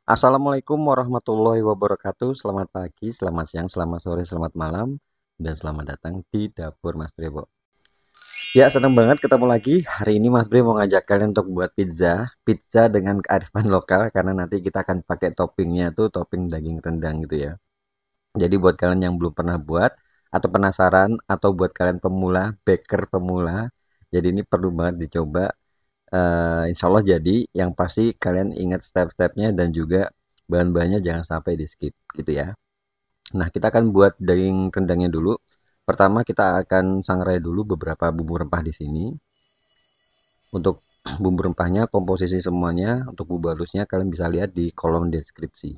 Assalamualaikum warahmatullahi wabarakatuh. Selamat pagi, selamat siang, selamat sore, selamat malam, dan selamat datang di dapur Mas Brebo. Ya, senang banget ketemu lagi. Hari ini Mas Bre mau ngajak kalian untuk buat pizza dengan kearifan lokal karena nanti kita akan pakai toppingnya tuh topping daging rendang gitu ya. Jadi buat kalian yang belum pernah buat atau penasaran atau buat kalian pemula, baker pemula, jadi ini perlu banget dicoba. Insya Allah jadi, yang pasti kalian ingat step-stepnya dan juga bahan-bahannya jangan sampai di skip gitu ya. Nah, kita akan buat daging rendangnya dulu. Pertama kita akan sangrai dulu beberapa bumbu rempah di sini. Untuk bumbu rempahnya, komposisi semuanya, untuk bumbu halusnya kalian bisa lihat di kolom deskripsi.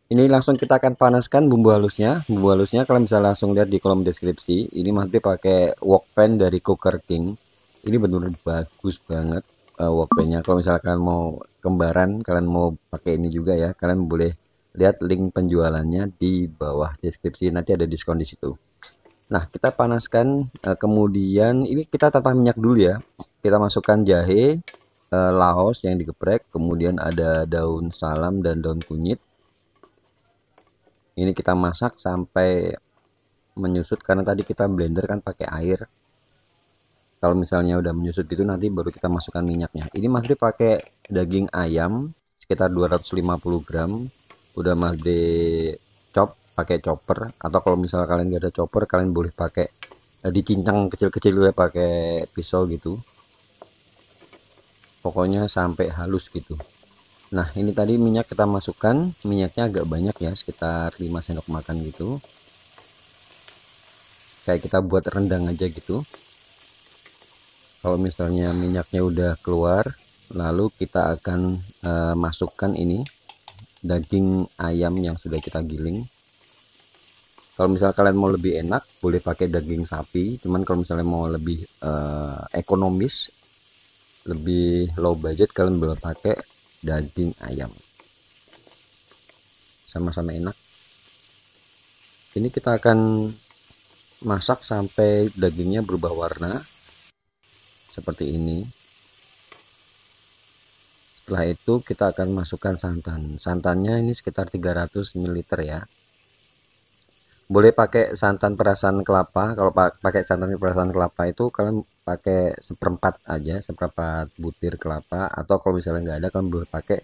Ini langsung kita akan panaskan bumbu halusnya. Bumbu halusnya kalian bisa langsung lihat di kolom deskripsi. Ini Mas Bre pakai wok pan dari Cooker King. Ini benar-benar bagus banget wok pan-nya. Kalau misalkan mau kembaran, kalian mau pakai ini juga ya. Kalian boleh lihat link penjualannya di bawah deskripsi. Nanti ada diskon di situ. Nah, kita panaskan kemudian ini kita tanpa minyak dulu ya. Kita masukkan jahe, laos yang digeprek, kemudian ada daun salam dan daun kunyit. Ini kita masak sampai menyusut karena tadi kita blender kan pakai air. Kalau misalnya udah menyusut gitu nanti baru kita masukkan minyaknya. Ini Mas Bre pakai daging ayam sekitar 250 gram. Udah Mas Bre chop pakai chopper, atau kalau misalnya kalian gak ada chopper kalian boleh pakai dicincang kecil-kecil ya pakai pisau gitu. Pokoknya sampai halus gitu. Nah, ini tadi minyak kita masukkan, minyaknya agak banyak ya, sekitar 5 sendok makan gitu. Kayak kita buat rendang aja gitu. Kalau misalnya minyaknya udah keluar, lalu kita akan masukkan ini daging ayam yang sudah kita giling. Kalau misalnya kalian mau lebih enak boleh pakai daging sapi, cuman kalau misalnya mau lebih ekonomis, lebih low budget, kalian boleh pakai daging ayam. Sama-sama enak. Ini kita akan masak sampai dagingnya berubah warna seperti ini. Setelah itu kita akan masukkan santan. Santannya ini sekitar 300 ml ya. Boleh pakai santan perasan kelapa. Kalau pakai santan perasan kelapa itu kalian pakai seperempat aja, seperempat butir kelapa. Atau kalau misalnya nggak ada kalian boleh pakai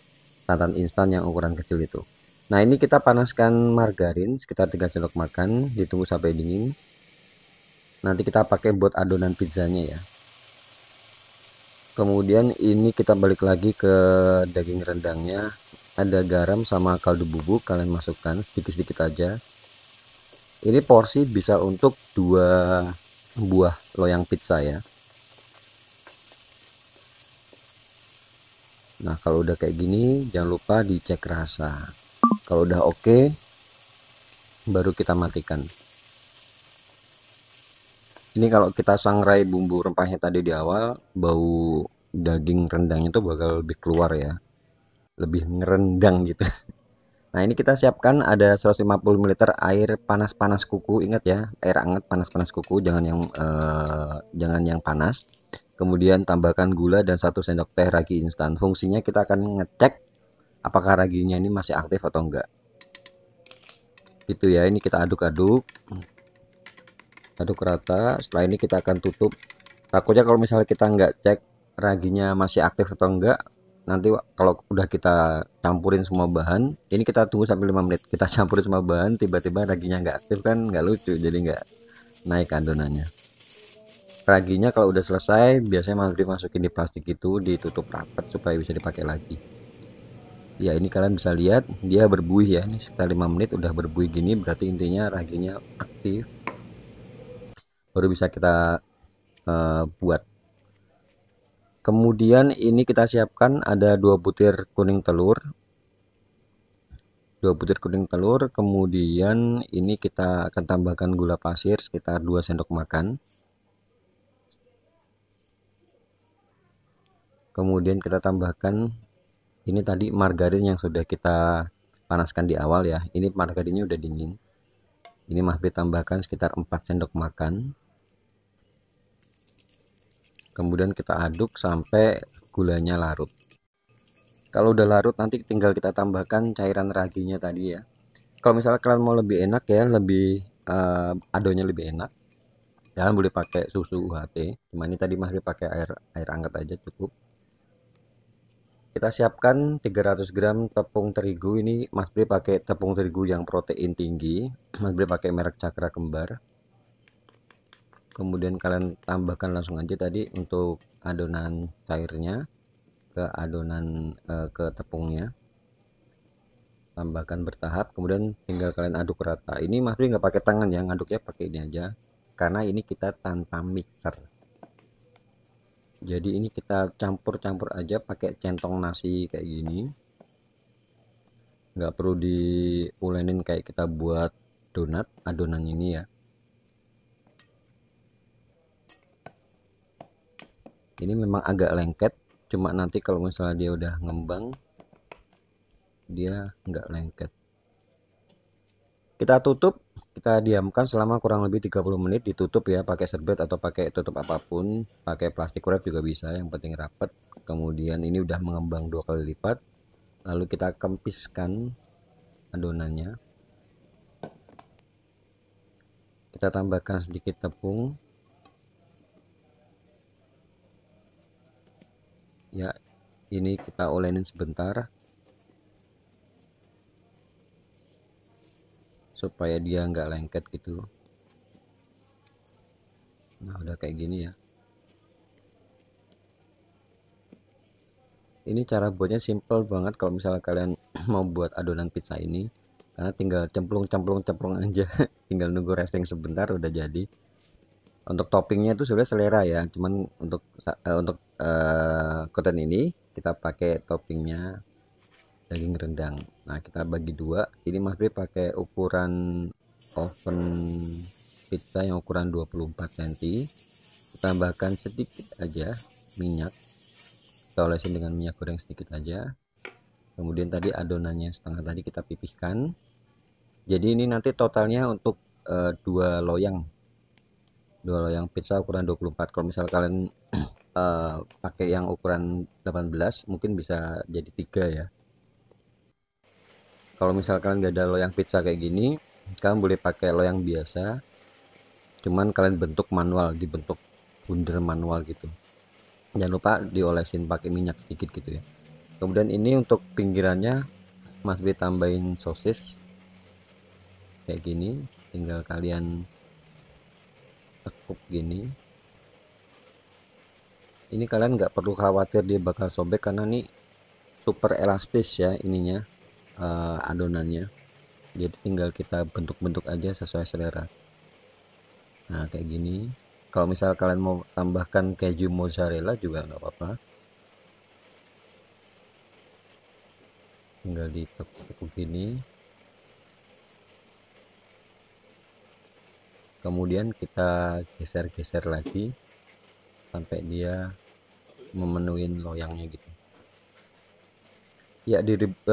santan instan yang ukuran kecil itu. Nah, ini kita panaskan margarin sekitar 3 sendok makan, ditunggu sampai dingin. Nanti kita pakai buat adonan pizzanya ya. Kemudian ini kita balik lagi ke daging rendangnya. Ada garam sama kaldu bubuk, kalian masukkan sedikit-sedikit aja. Ini porsi bisa untuk 2 buah loyang pizza ya. Nah, kalau udah kayak gini jangan lupa dicek rasa. Kalau udah oke, baru kita matikan. Ini kalau kita sangrai bumbu rempahnya tadi di awal, bau daging rendangnya itu bakal lebih keluar ya, lebih ngerendang gitu. Nah, ini kita siapkan ada 150 ml air panas-panas kuku. Ingat ya, air hangat panas-panas kuku, jangan yang panas. Kemudian tambahkan gula dan 1 sendok teh ragi instan. Fungsinya kita akan ngecek apakah raginya ini masih aktif atau enggak. Gitu ya, ini kita aduk-aduk. Aduk rata. Setelah ini kita akan tutup. Takutnya kalau misalnya kita nggak cek raginya masih aktif atau enggak, nanti kalau udah kita campurin semua bahan, ini kita tunggu sampai 5 menit, kita campurin semua bahan, tiba-tiba raginya nggak aktif kan nggak lucu, jadi nggak naik adonannya. Raginya kalau udah selesai biasanya Mas masukin di plastik itu, ditutup rapat supaya bisa dipakai lagi. Ya, ini kalian bisa lihat dia berbuih ya, ini sekitar 5 menit udah berbuih gini, berarti intinya raginya aktif, baru bisa kita buat. Kemudian ini kita siapkan ada 2 butir kuning telur. 2 butir kuning telur, kemudian ini kita akan tambahkan gula pasir sekitar 2 sendok makan. Kemudian kita tambahkan ini tadi margarin yang sudah kita panaskan di awal ya. Ini margarinnya udah dingin. Ini Mas Bre tambahkan sekitar 4 sendok makan. Kemudian kita aduk sampai gulanya larut. Kalau udah larut nanti tinggal kita tambahkan cairan raginya tadi ya. Kalau misalnya kalian mau lebih enak ya, lebih adonya lebih enak, kalian boleh pakai susu UHT. Cuma ini tadi masih pakai air hangat aja cukup. Kita siapkan 300 gram tepung terigu. Ini Mas Bre pakai tepung terigu yang protein tinggi. Mas Bre pakai merek Cakra Kembar. Kemudian kalian tambahkan langsung aja tadi untuk adonan cairnya ke adonan ke tepungnya. Tambahkan bertahap, kemudian tinggal kalian aduk rata. Ini Mas Bre nggak pakai tangan ya, ngaduknya pakai ini aja. Karena ini kita tanpa mixer. Jadi ini kita campur-campur aja pakai centong nasi kayak gini. Nggak perlu diulenin kayak kita buat donat adonan ini ya. Ini memang agak lengket, cuma nanti kalau misalnya dia udah ngembang dia nggak lengket. Kita tutup, kita diamkan selama kurang lebih 30 menit, ditutup ya pakai serbet atau pakai tutup apapun, pakai plastik wrap juga bisa, yang penting rapat. Kemudian ini udah mengembang 2 kali lipat, lalu kita kempiskan adonannya. Kita tambahkan sedikit tepung ya, ini kita olenin sebentar supaya dia nggak lengket gitu. Nah udah kayak gini ya. Ini cara buatnya simple banget kalau misalnya kalian mau buat adonan pizza ini, karena tinggal cemplung aja. Tinggal nunggu resting sebentar udah jadi. Untuk toppingnya itu sebenarnya selera ya, cuman untuk konten ini kita pakai toppingnya daging rendang. Nah kita bagi dua. Ini Mas Bri pakai ukuran oven pizza yang ukuran 24 cm. Tambahkan sedikit aja minyak, kita olesin dengan minyak goreng sedikit aja. Kemudian tadi adonannya setengah tadi kita pipihkan. Jadi ini nanti totalnya untuk dua loyang pizza ukuran 24. Kalau misal kalian pakai yang ukuran 18 mungkin bisa jadi 3 ya. Kalau misal kalian nggak ada loyang pizza kayak gini, kalian boleh pakai loyang biasa, cuman kalian bentuk manual, dibentuk bundar manual gitu. Jangan lupa diolesin pakai minyak sedikit gitu ya. Kemudian ini untuk pinggirannya Mas Bri tambahin sosis kayak gini, tinggal kalian tekuk gini. Ini kalian nggak perlu khawatir dia bakal sobek karena ini super elastis ya ininya, adonannya. Jadi tinggal kita bentuk-bentuk aja sesuai selera. Nah kayak gini. Kalau misal kalian mau tambahkan keju mozzarella juga nggak apa-apa, tinggal ditekuk gini. Kemudian kita geser-geser lagi sampai dia memenuhi loyangnya gitu ya.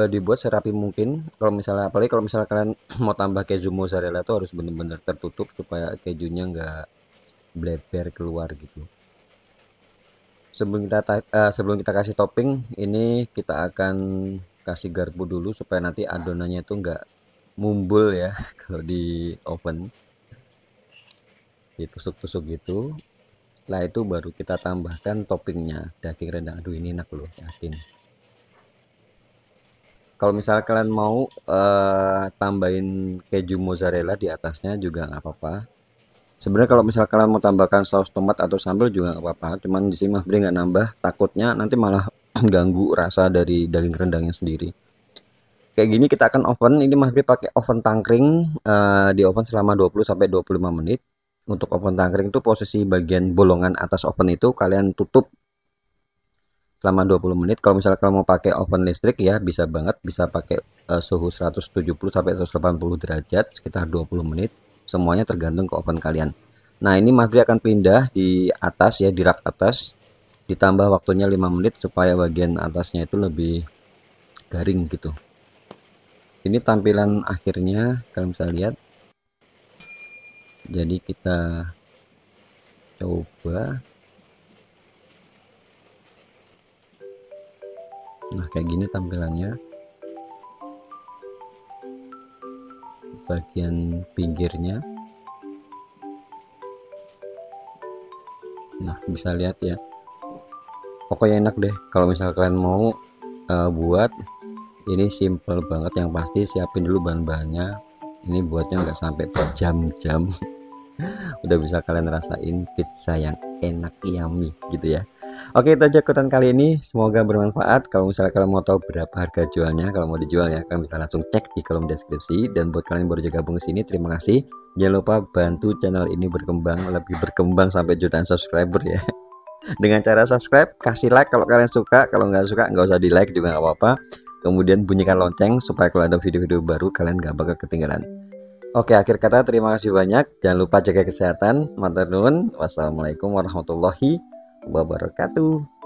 Dibuat serapi mungkin. Kalau misalnya, apalagi kalau misalnya kalian mau tambah keju mozzarella itu harus benar-benar tertutup supaya kejunya nggak bleber keluar gitu. Sebelum kita kasih topping, ini kita akan kasih garpu dulu supaya nanti adonannya itu nggak mumbul ya kalau di oven, ditusuk-tusuk gitu. Setelah itu baru kita tambahkan toppingnya daging rendang. Aduh ini enak loh, yakin. Kalau misalnya kalian mau tambahin keju mozzarella di atasnya juga nggak apa-apa. Sebenarnya kalau misalnya kalian mau tambahkan saus tomat atau sambal juga nggak apa-apa. Cuman di sini Mas Bri nggak nambah, takutnya nanti malah ganggu rasa dari daging rendangnya sendiri. Kayak gini kita akan oven. Ini Mas Bri pakai oven tangkring, di oven selama 20 sampai 25 menit. Untuk oven tangkring itu posisi bagian bolongan atas oven itu kalian tutup selama 20 menit. Kalau misalnya kalian mau pakai oven listrik ya bisa banget, bisa pakai suhu 170 sampai 180 derajat sekitar 20 menit. Semuanya tergantung ke oven kalian. Nah, ini Mas Bri akan pindah di atas ya, di rak atas. Ditambah waktunya 5 menit supaya bagian atasnya itu lebih garing gitu. Ini tampilan akhirnya kalian bisa lihat. Jadi kita coba. Nah kayak gini tampilannya bagian pinggirnya. Nah bisa lihat ya, pokoknya enak deh kalau misal kalian mau buat ini. Simple banget, yang pasti siapin dulu bahan-bahannya. Ini buatnya nggak sampai berjam-jam udah bisa kalian rasain pizza yang enak yummy gitu ya. Oke, itu aja konten kali ini, semoga bermanfaat. Kalau misalnya kalian mau tahu berapa harga jualnya, kalau mau dijual ya kalian bisa langsung cek di kolom deskripsi. Dan buat kalian yang baru gabung ke sini, terima kasih. Jangan lupa bantu channel ini berkembang, lebih berkembang sampai jutaan subscriber ya. Dengan cara subscribe, kasih like kalau kalian suka, kalau nggak suka nggak usah di like juga nggak apa-apa. Kemudian bunyikan lonceng supaya kalau ada video-video baru kalian nggak bakal ketinggalan. Oke, akhir kata terima kasih banyak. Jangan lupa jaga kesehatan. Matur nuwun. Wassalamualaikum warahmatullahi wabarakatuh.